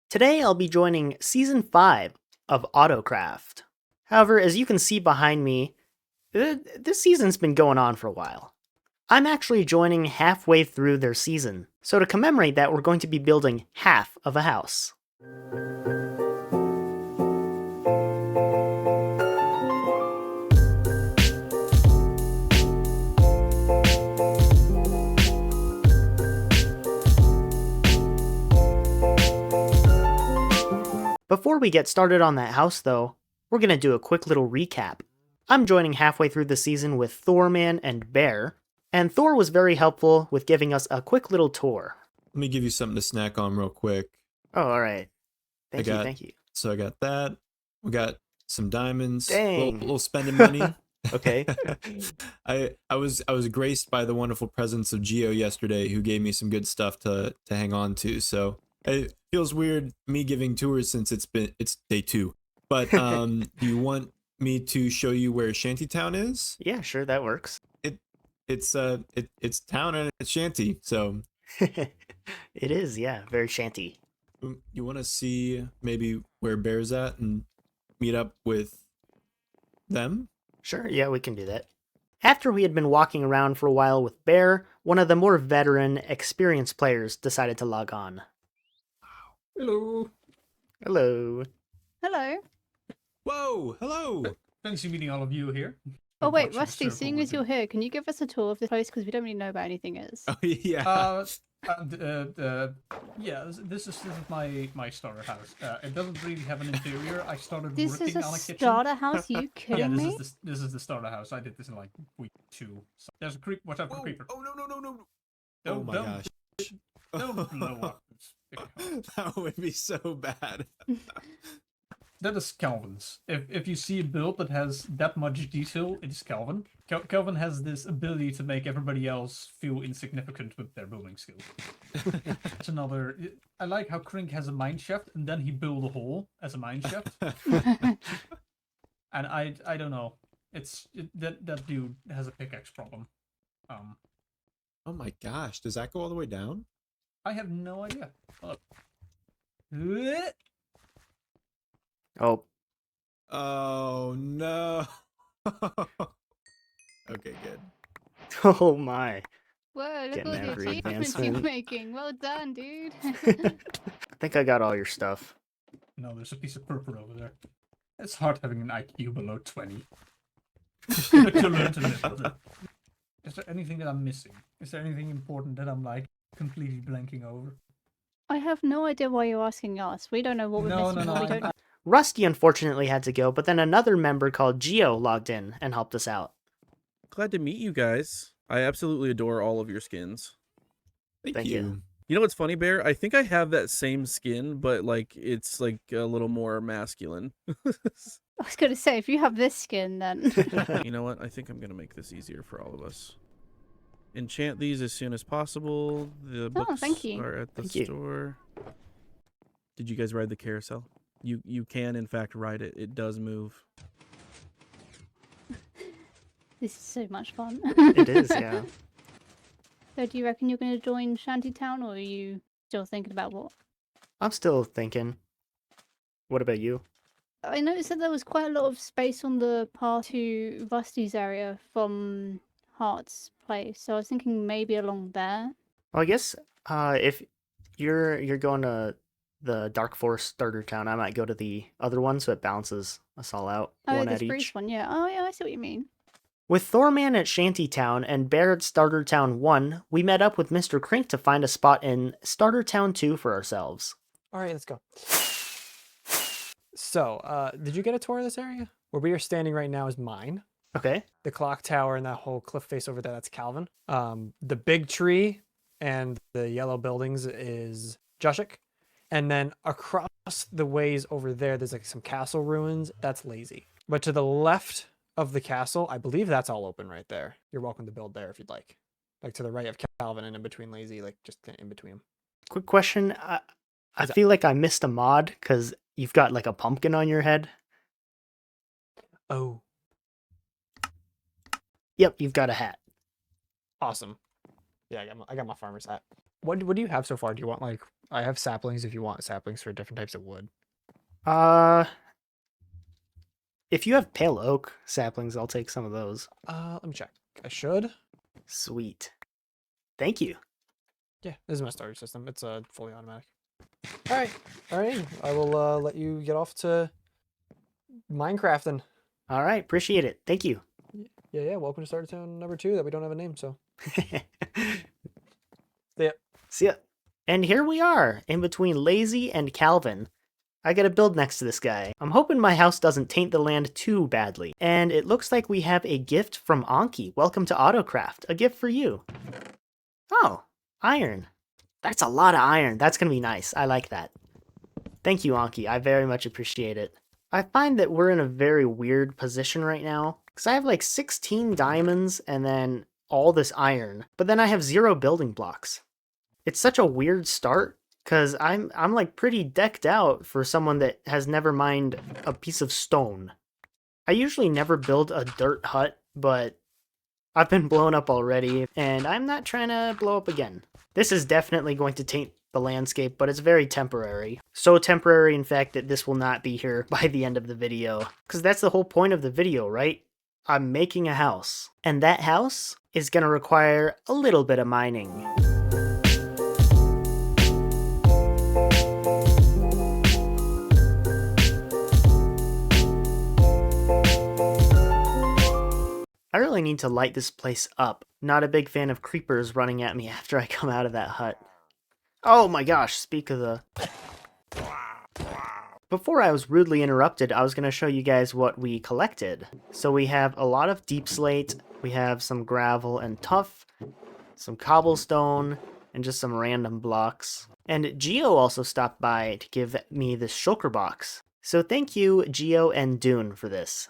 Today I'll be joining Season 5 of AutoCraft. However, as you can see behind me, this season's been going on for a while. I'm actually joining halfway through their season, so to commemorate that we're going to be building half of a house. Before we get started on that house though, we're going to do a quick little recap. I'm joining halfway through the season with Thorman and Bear, and Thor was very helpful with giving us a quick little tour. Let me give you something to snack on real quick. Oh, alright. Thank you. So I got that. We got some diamonds. Dang. Little spending money. Okay. I was graced by the wonderful presence of Geo yesterday, who gave me some good stuff to hang on to. So it feels weird me giving tours since it's day 2. But do you want me to show you where Shantytown is? Yeah, sure, that works. It's town and it's shanty. So It is, yeah, very shanty. you want to see maybe where Bear's at and meet up with them? Sure, yeah, we can do that. After we had been walking around for a while with Bear, one of the more veteran, experienced players decided to log on. Hello. Hello. Hello. Whoa, hello. Fancy meeting all of you here. Oh wait, Watching the Rusty, circle seeing with as you're here, can you give us a tour of the place because we don't really know about anything else? Oh yeah. Yeah, this is my starter house. It doesn't really have an interior. I started This working is on a a kitchen. starter house? You kidding Yeah, me? this is the starter house. I did this in like week 2. So there's a creep. Watch out for Whoa. creeper. Oh no. Don't, Oh my don't, gosh. Don't blow up. That would be so bad. That is Calvin's. If you see a build that has that much detail, it's Calvin. Calvin has this ability to make everybody else feel insignificant with their building skills. That's another. I like how Krink has a mine shaft and then he built a hole as a mine shaft. And I don't know. That dude has a pickaxe problem. Oh my gosh, does that go all the way down? I have no idea. Hold up. Oh, Oh no. Okay, good. oh my. Whoa, look Getting at all the every achievements you're advancement. making. Well done, dude. I think I got all your stuff. No, there's a piece of purple over there. It's hard having an IQ below 20. But you learn to live with it. Is there anything that I'm missing? Is there anything important that I'm like completely blanking over? I have no idea why you're asking us. We don't know what we're missing. What we don't know. Rusty unfortunately had to go, but then another member called Geo logged in and helped us out. Glad to meet you guys. I absolutely adore all of your skins. Thank you. You know what's funny, Bear? I think I have that same skin, but like it's like a little more masculine. I was going to say, if you have this skin, then... You know what? I think I'm going to make this easier for all of us. Enchant these as soon as possible. The books thank you. are at the Thank you. store. Did you guys ride the carousel? You can, in fact, ride it. It does move. This is so much fun. It is, yeah. So do you reckon you're going to join Shantytown, or are you still thinking about what? I'm still thinking. What about you? I noticed that there was quite a lot of space on the path to Rusty's area from Hart's place, so I was thinking maybe along there. Well, I guess if you're going to the Dark Forest starter town, I might go to the other one so it balances us all out. Oh, One the at spruce each. one, yeah. Oh, yeah, I see what you mean. With Thorman at Shantytown and Bear at Starter Town 1, we met up with Mr. Crink to find a spot in Starter Town 2 for ourselves. All right, let's go. So, did you get a tour of this area? Where we are standing right now is mine. Okay. The clock tower and that whole cliff face over there, that's Calvin. The big tree and the yellow buildings is Joshik. And then across the ways over there, there's like some castle ruins. That's Lazy. But to the left of the castle, I believe that's all open right there. You're welcome to build there if you'd like. Like to the right of Calvin and in between Lazy, like just in between them. Quick question. I feel like I missed a mod because you've got like a pumpkin on your head. Oh, Yep, you've got a hat. awesome. Yeah, I got my farmer's hat. What do you have so far? Do you want like I have saplings if you want saplings for different types of wood. If you have pale oak saplings, I'll take some of those. Let me check. I should. Sweet. Thank you. Yeah, this is my starter system. It's fully automatic. All right. All right. I will let you get off to Minecrafting. All right, appreciate it. Thank you. Yeah. Welcome to Starter Town number 2 that we don't have a name, so. Yeah. See ya. And here we are, in between Lazy and Calvin. I gotta build next to this guy. I'm hoping my house doesn't taint the land too badly. And it looks like we have a gift from Anki. Welcome to AutoCraft. A gift for you. Oh, iron. That's a lot of iron. That's gonna be nice. I like that. Thank you, Anki. I very much appreciate it. I find that we're in a very weird position right now. Because I have like 16 diamonds and then all this iron. But then I have 0 building blocks. It's such a weird start. Because I'm like pretty decked out for someone that has never mined a piece of stone. I usually never build a dirt hut, but I've been blown up already, and I'm not trying to blow up again. This is definitely going to taint the landscape, but it's very temporary. So temporary, in fact, that this will not be here by the end of the video. Because that's the whole point of the video, right? I'm making a house. And that house is going to require a little bit of mining. I really need to light this place up. Not a big fan of creepers running at me after I come out of that hut. Oh my gosh, speak of the... Before I was rudely interrupted, I was going to show you guys what we collected. So we have a lot of deep slate, we have some gravel and tuff, some cobblestone, and just some random blocks. And Geo also stopped by to give me this shulker box. So thank you, Geo and Dune, for this.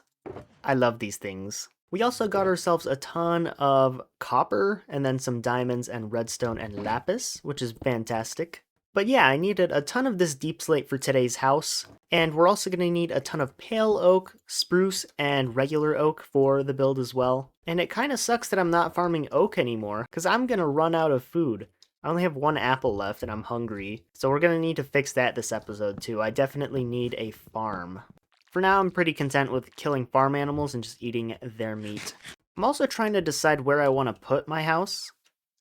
I love these things. We also got ourselves a ton of copper, and then some diamonds and redstone and lapis, which is fantastic. But yeah, I needed a ton of this deep slate for today's house, and we're also going to need a ton of pale oak, spruce, and regular oak for the build as well. And it kind of sucks that I'm not farming oak anymore, because I'm going to run out of food. I only have 1 apple left and I'm hungry, so we're going to need to fix that this episode too. I definitely need a farm. For now, I'm pretty content with killing farm animals and just eating their meat. I'm also trying to decide where I want to put my house,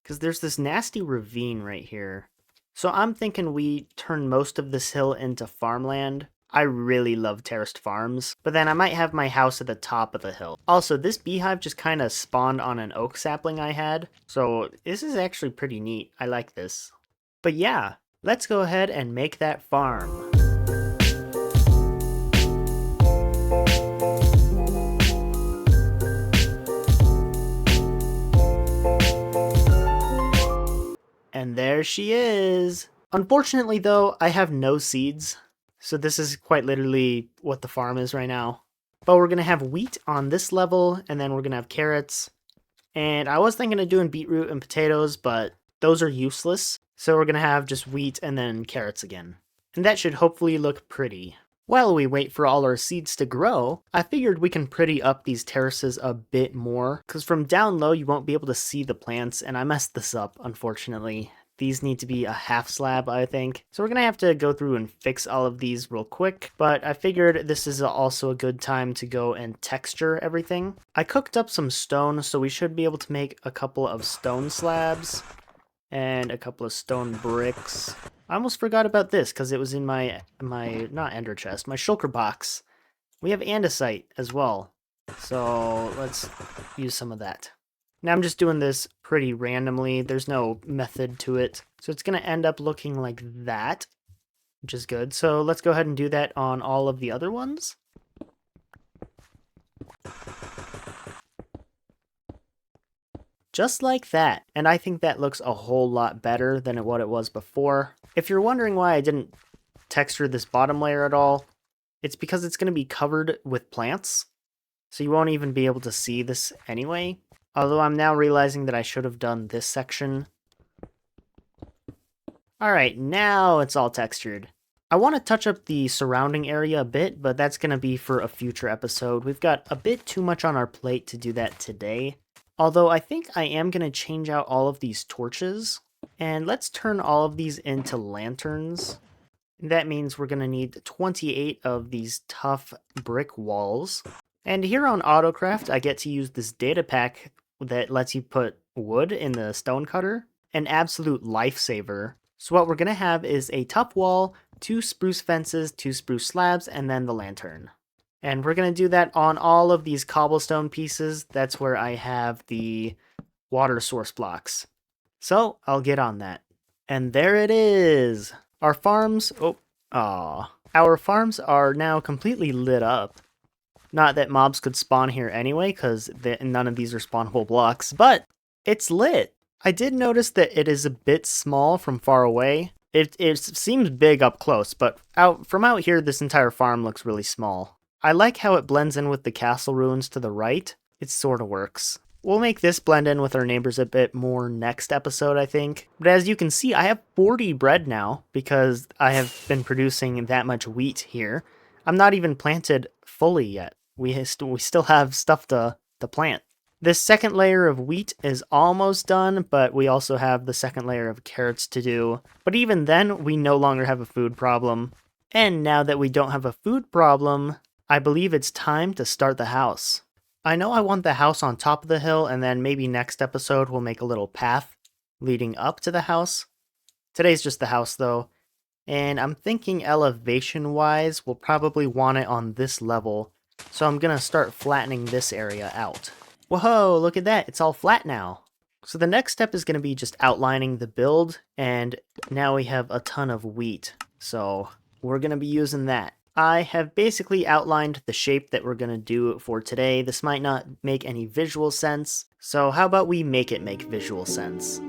because there's this nasty ravine right here. So I'm thinking we turn most of this hill into farmland. I really love terraced farms, but then I might have my house at the top of the hill. Also, this beehive just kind of spawned on an oak sapling I had, so this is actually pretty neat. I like this. But yeah, let's go ahead and make that farm. And there she is. Unfortunately though, I have no seeds. So this is quite literally what the farm is right now. But we're going to have wheat on this level, and then we're going to have carrots. And I was thinking of doing beetroot and potatoes, but those are useless. So we're going to have just wheat and then carrots again. And that should hopefully look pretty. While we wait for all our seeds to grow, I figured we can pretty up these terraces a bit more, because from down low you won't be able to see the plants, and I messed this up, unfortunately. These need to be a half slab, I think. So we're going to have to go through and fix all of these real quick, but I figured this is also a good time to go and texture everything. I cooked up some stone, so we should be able to make a couple of stone slabs and a couple of stone bricks. I almost forgot about this because it was in my not ender chest, my shulker box. We have andesite as well, so let's use some of that. Now I'm just doing this pretty randomly. There's no method to it, so it's going to end up looking like that, which is good. So let's go ahead and do that on all of the other ones. Just like that, and I think that looks a whole lot better than what it was before. If you're wondering why I didn't texture this bottom layer at all, it's because it's going to be covered with plants, so you won't even be able to see this anyway. Although I'm now realizing that I should have done this section. Alright, now it's all textured. I want to touch up the surrounding area a bit, but that's going to be for a future episode. We've got a bit too much on our plate to do that today. Although I think I am going to change out all of these torches. And let's turn all of these into lanterns. That means we're going to need 28 of these tough brick walls. And here on AutoCraft, I get to use this data pack that lets you put wood in the stone cutter. An absolute lifesaver. So what we're going to have is a tough wall, 2 spruce fences, 2 spruce slabs, and then the lantern. And we're going to do that on all of these cobblestone pieces. That's where I have the water source blocks. So I'll get on that. And there it is. Our farms, our farms are now completely lit up. Not that mobs could spawn here anyway, because none of these are spawnable blocks, but it's lit. I did notice that it is a bit small from far away. It seems big up close, but from out here, this entire farm looks really small. I like how it blends in with the castle ruins to the right. It sort of works. We'll make this blend in with our neighbors a bit more next episode, I think. But as you can see, I have 40 bread now because I have been producing that much wheat here. I'm not even planted fully yet. We still have stuff to plant. This second layer of wheat is almost done, but we also have the second layer of carrots to do. But even then, we no longer have a food problem. And now that we don't have a food problem, I believe it's time to start the house. I know I want the house on top of the hill, and then maybe next episode we'll make a little path leading up to the house. Today's just the house though, and I'm thinking elevation-wise, we'll probably want it on this level, so I'm gonna start flattening this area out. Whoa, look at that, it's all flat now. So the next step is gonna be just outlining the build, and now we have a ton of wheat, so we're gonna be using that. I have basically outlined the shape that we're going to do for today. This might not make any visual sense, so how about we make it make visual sense?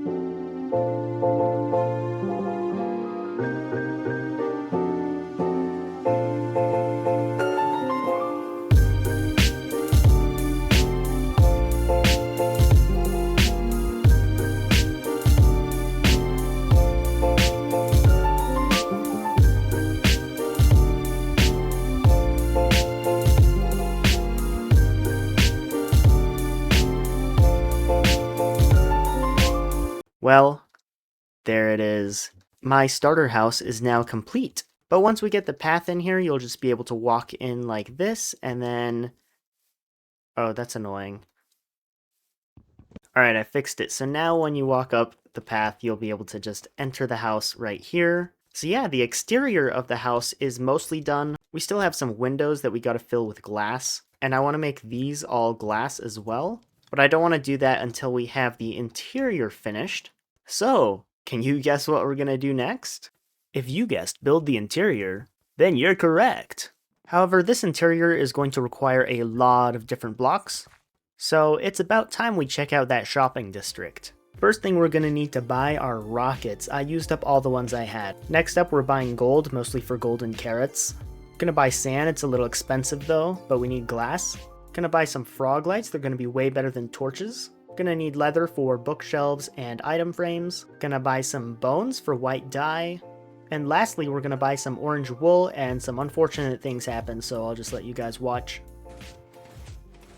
Well, there it is. My starter house is now complete. But once we get the path in here, you'll just be able to walk in like this, and then... Oh, that's annoying. Alright, I fixed it. So now when you walk up the path, you'll be able to just enter the house right here. So yeah, the exterior of the house is mostly done. We still have some windows that we gotta fill with glass, and I want to make these all glass as well. But I don't want to do that until we have the interior finished. So, can you guess what we're going to do next? If you guessed build the interior, then you're correct. However, this interior is going to require a lot of different blocks. So, it's about time we check out that shopping district. First thing we're going to need to buy are rockets. I used up all the ones I had. Next up, we're buying gold, mostly for golden carrots. Gonna buy sand, it's a little expensive though, but we need glass. Gonna buy some frog lights, they're gonna be way better than torches. Gonna need leather for bookshelves and item frames. Gonna buy some bones for white dye. And lastly, we're gonna buy some orange wool, and some unfortunate things happen, so I'll just let you guys watch.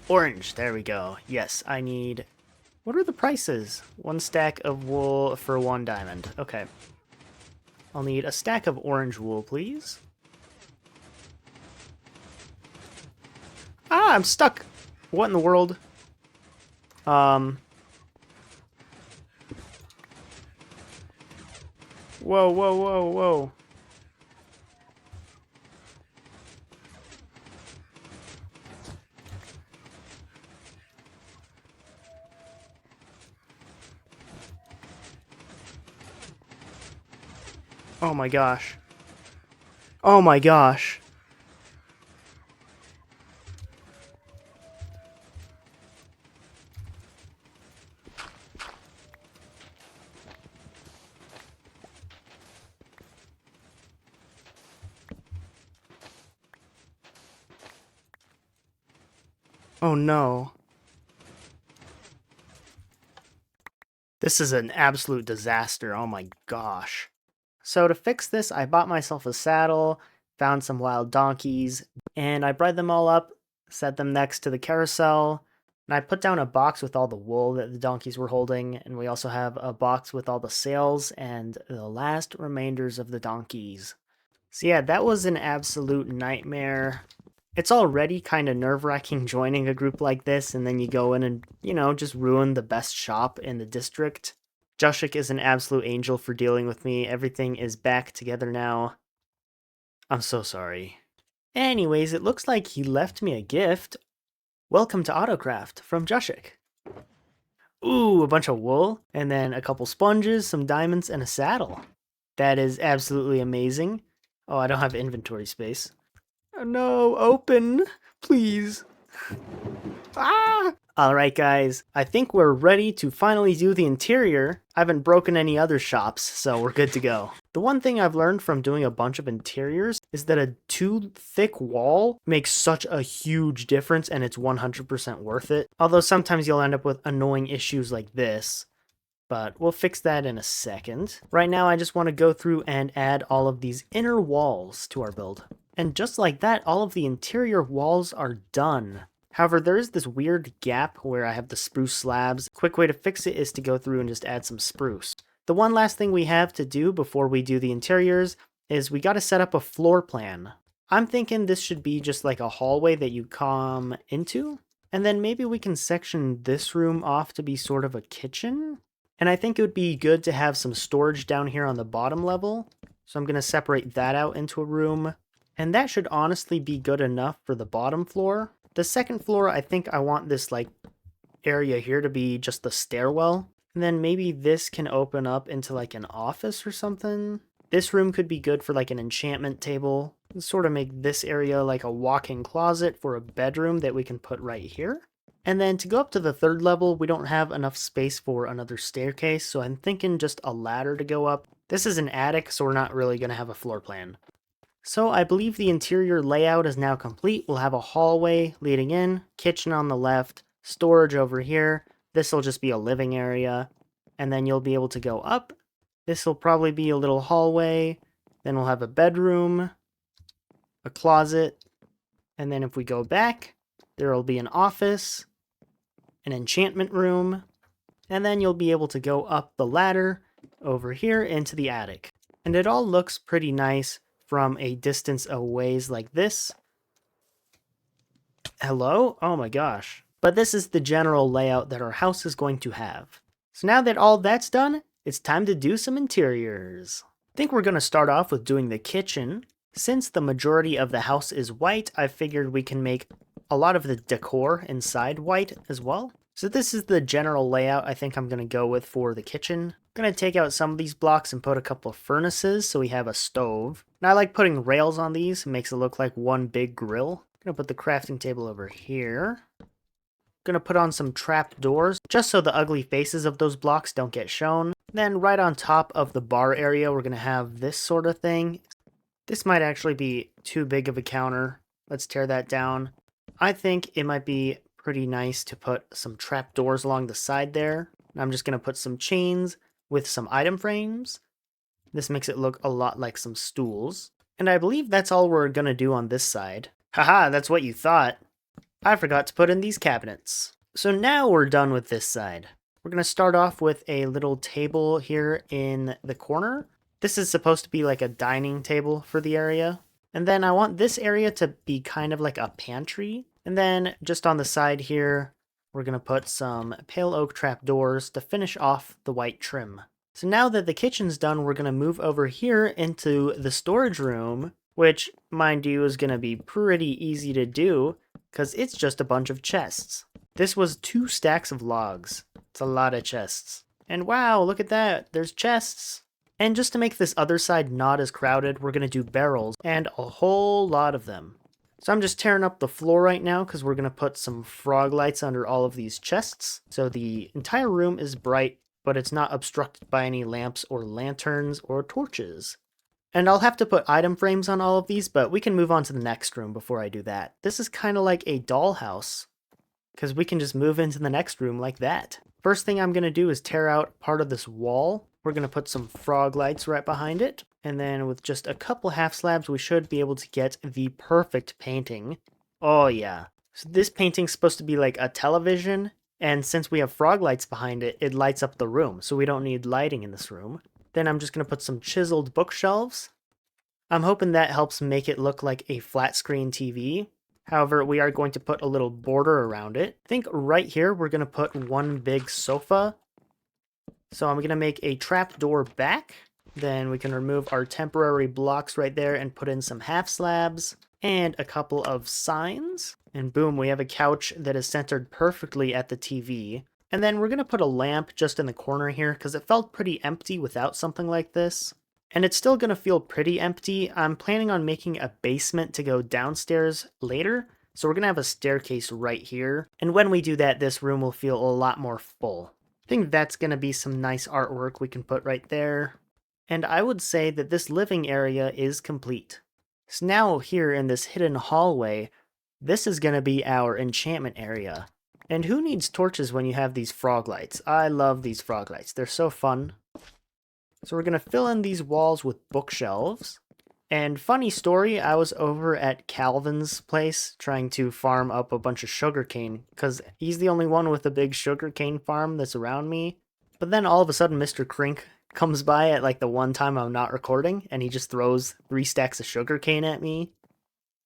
Orange, there we go. Yes, I need... What are the prices? 1 stack of wool for 1 diamond. Okay. I'll need a stack of orange wool, please. Ah, I'm stuck! What in the world? Whoa, whoa, whoa, whoa. Oh my gosh. Oh my gosh. Oh no. This is an absolute disaster, oh my gosh. So to fix this, I bought myself a saddle, found some wild donkeys, and I bred them all up, set them next to the carousel, And I put down a box with all the wool that the donkeys were holding, and we also have a box with all the sails and the last remainders of the donkeys. So yeah, that was an absolute nightmare. It's already kind of nerve-wracking joining a group like this, and then you go in and, just ruin the best shop in the district. Jushik is an absolute angel for dealing with me. Everything is back together now. I'm so sorry. Anyways, it looks like he left me a gift. Welcome to AutoCraft from Jushik. Ooh, a bunch of wool, and then a couple sponges, some diamonds, and a saddle. That is absolutely amazing. Oh, I don't have inventory space. Oh no, open, please. Ah! Alright guys, I think we're ready to finally do the interior. I haven't broken any other shops, so we're good to go. The one thing I've learned from doing a bunch of interiors is that a too thick wall makes such a huge difference and it's 100% worth it. Although sometimes you'll end up with annoying issues like this. But we'll fix that in a second. Right now I just want to go through and add all of these inner walls to our build. And just like that, all of the interior walls are done. However, there is this weird gap where I have the spruce slabs. Quick way to fix it is to go through and just add some spruce. The one last thing we have to do before we do the interiors is we got to set up a floor plan. I'm thinking this should be just like a hallway that you come into. And then maybe we can section this room off to be sort of a kitchen. And I think it would be good to have some storage down here on the bottom level. So I'm going to separate that out into a room. And that should honestly be good enough for the bottom floor. The second floor, I think I want this like area here to be just the stairwell. And then maybe this can open up into like an office or something. This room could be good for like an enchantment table. Sort of make this area like a walk-in closet for a bedroom that we can put right here. And then to go up to the third level, we don't have enough space for another staircase, so I'm thinking just a ladder to go up. This is an attic, so we're not really going to have a floor plan. So I believe the interior layout is now complete. We'll have a hallway leading in, kitchen on the left, storage over here. This will just be a living area. And then you'll be able to go up. This will probably be a little hallway. Then we'll have a bedroom, a closet. And then if we go back, there will be an office, an enchantment room. And then you'll be able to go up the ladder over here into the attic. And it all looks pretty nice from a distance a ways like this. Hello? Oh my gosh. But this is the general layout that our house is going to have. So now that all that's done, it's time to do some interiors. I think we're going to start off with doing the kitchen. Since the majority of the house is white, I figured we can make a lot of the decor inside white as well. So this is the general layout I think I'm going to go with for the kitchen. I'm going to take out some of these blocks and put a couple of furnaces so we have a stove. And I like putting rails on these. It makes it look like one big grill. I'm going to put the crafting table over here. I'm going to put on some trap doors just so the ugly faces of those blocks don't get shown. Then right on top of the bar area, we're going to have this sort of thing. This might actually be too big of a counter. Let's tear that down. I think it might be pretty nice to put some trap doors along the side there. I'm just going to put some chains with some item frames. This makes it look a lot like some stools. And I believe that's all we're going to do on this side. Haha, that's what you thought. I forgot to put in these cabinets. So now we're done with this side. We're going to start off with a little table here in the corner. This is supposed to be like a dining table for the area. And then I want this area to be kind of like a pantry. And then just on the side here, we're going to put some pale oak trap doors to finish off the white trim. So now that the kitchen's done, we're going to move over here into the storage room, which, mind you, is going to be pretty easy to do because it's just a bunch of chests. This was 2 stacks of logs. It's a lot of chests. And wow, look at that. There's chests. And just to make this other side not as crowded, we're going to do barrels and a whole lot of them. So I'm just tearing up the floor right now because we're going to put some frog lights under all of these chests. So the entire room is bright, but it's not obstructed by any lamps or lanterns or torches. And I'll have to put item frames on all of these, but we can move on to the next room before I do that. This is kind of like a dollhouse because we can just move into the next room like that. First thing I'm going to do is tear out part of this wall. We're going to put some frog lights right behind it. And then with just a couple half slabs, we should be able to get the perfect painting. Oh yeah, So this painting's supposed to be like a television, and since we have frog lights behind it, it lights up the room, so we don't need lighting in this room. Then I'm just going to put some chiseled bookshelves. I'm hoping that helps make it look like a flat screen TV. However, we are going to put a little border around it. I think right here we're going to put one big sofa. So I'm going to make a trap door back. Then we can remove our temporary blocks right there and put in some half slabs and a couple of signs. And boom, we have a couch that is centered perfectly at the TV. And then we're going to put a lamp just in the corner here because it felt pretty empty without something like this. And it's still going to feel pretty empty. I'm planning on making a basement to go downstairs later. So we're going to have a staircase right here. And when we do that, this room will feel a lot more full. I think that's going to be some nice artwork we can put right there. And I would say that this living area is complete. So now here in this hidden hallway, this is going to be our enchantment area. And who needs torches when you have these frog lights? I love these frog lights. They're so fun. So we're going to fill in these walls with bookshelves. And funny story, I was over at Calvin's place trying to farm up a bunch of sugarcane because he's the only one with a big sugarcane farm that's around me. But then all of a sudden Mr. Crink comes by at like the one time I'm not recording and he just throws 3 stacks of sugarcane at me.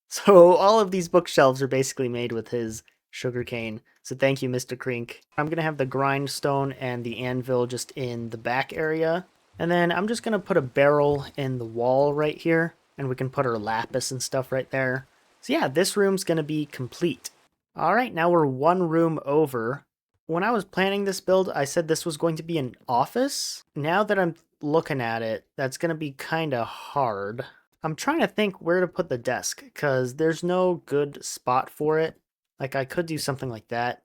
So all of these bookshelves are basically made with his sugarcane. So thank you, Mr. Crink. I'm going to have the grindstone and the anvil just in the back area. And then I'm just going to put a barrel in the wall right here, and we can put our lapis and stuff right there. So yeah, this room's going to be complete. All right, now we're one room over. When I was planning this build, I said this was going to be an office. Now that I'm looking at it, that's going to be kind of hard. I'm trying to think where to put the desk, because there's no good spot for it. Like, I could do something like that,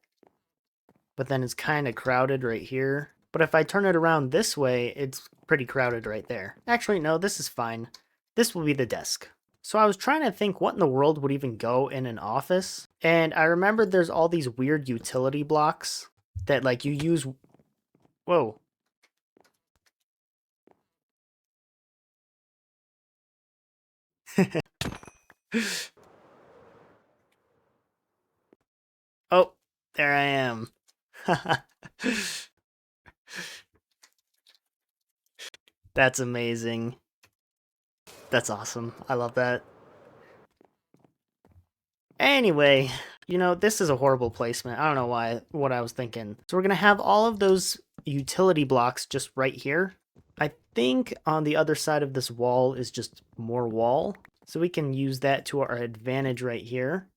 but then it's kind of crowded right here. But if I turn it around this way, it's pretty crowded right there. Actually, no, this is fine. This will be the desk. So I was trying to think what in the world would even go in an office. And I remembered there's all these weird utility blocks that like you use... Whoa. Oh, there I am. That's amazing. That's awesome. I love that. Anyway, you know, this is a horrible placement. I don't know what I was thinking. So we're going to have all of those utility blocks just right here. I think on the other side of this wall is just more wall. So we can use that to our advantage right here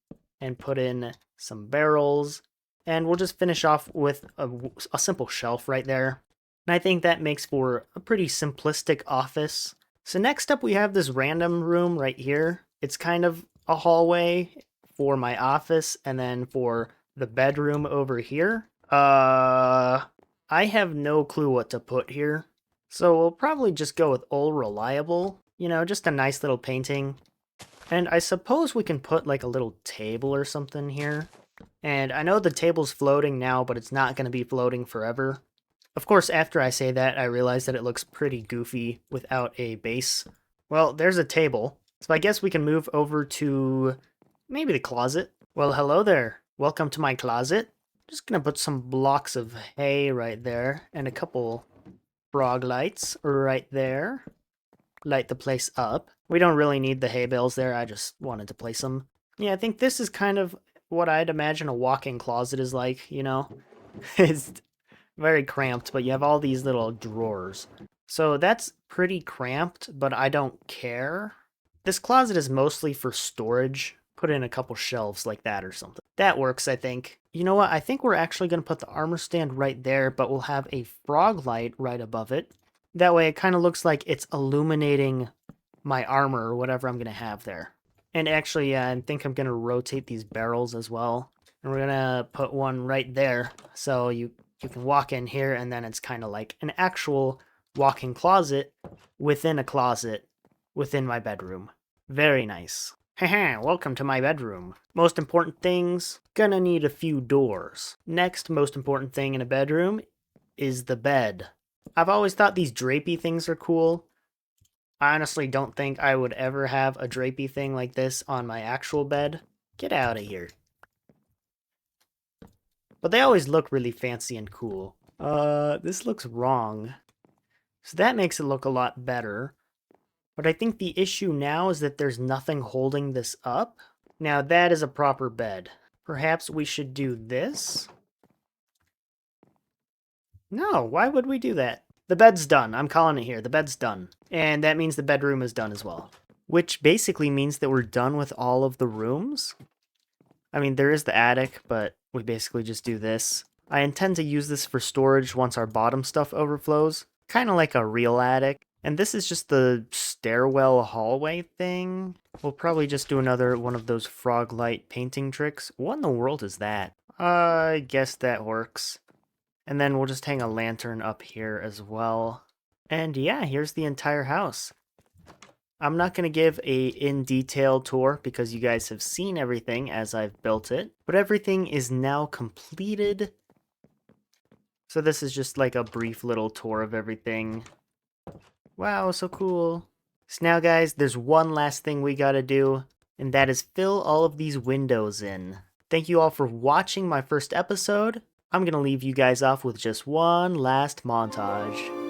and put in some barrels. And we'll just finish off with a simple shelf right there. And I think that makes for a pretty simplistic office. So next up we have this random room right here. It's kind of a hallway for my office and then for the bedroom over here. I have no clue what to put here. So we'll probably just go with Old Reliable. You know, just a nice little painting. And I suppose we can put like a little table or something here. And I know the table's floating now, but it's not going to be floating forever. Of course, after I say that, I realize that it looks pretty goofy without a base. Well, there's a table. So I guess we can move over to maybe the closet. Well, hello there. Welcome to my closet. Just going to put some blocks of hay right there and a couple frog lights right there. Light the place up. We don't really need the hay bales there. I just wanted to place them. Yeah, I think this is kind of what I'd imagine a walk-in closet is like, you know? It's very cramped, but you have all these little drawers. So that's pretty cramped, but I don't care. This closet is mostly for storage. Put in a couple shelves like that or something. That works, I think. You know what? I think we're actually going to put the armor stand right there, but we'll have a frog light right above it. That way it kind of looks like it's illuminating my armor or whatever I'm going to have there. And actually, yeah, I think I'm going to rotate these barrels as well. And we're going to put one right there. So you can walk in here and then it's kind of like an actual walk-in closet within a closet within my bedroom. Very nice. Haha, welcome to my bedroom. Most important things, gonna need a few doors. Next most important thing in a bedroom is the bed. I've always thought these drapey things are cool. I honestly don't think I would ever have a drapey thing like this on my actual bed. Get out of here. But they always look really fancy and cool. This looks wrong. So that makes it look a lot better. But I think the issue now is that there's nothing holding this up. Now that is a proper bed. Perhaps we should do this? No, why would we do that? The bed's done. I'm calling it here. The bed's done. And that means the bedroom is done as well. Which basically means that we're done with all of the rooms. I mean, there is the attic, but we basically just do this. I intend to use this for storage once our bottom stuff overflows. Kind of like a real attic. And this is just the stairwell hallway thing. We'll probably just do another one of those frog light painting tricks. What in the world is that? I guess that works. And then we'll just hang a lantern up here as well. And yeah, here's the entire house. I'm not going to give a in-detail tour because you guys have seen everything as I've built it. But everything is now completed. So this is just like a brief little tour of everything. Wow, so cool. So now guys, there's one last thing we gotta do, and that is fill all of these windows in. Thank you all for watching my first episode. I'm gonna leave you guys off with just one last montage.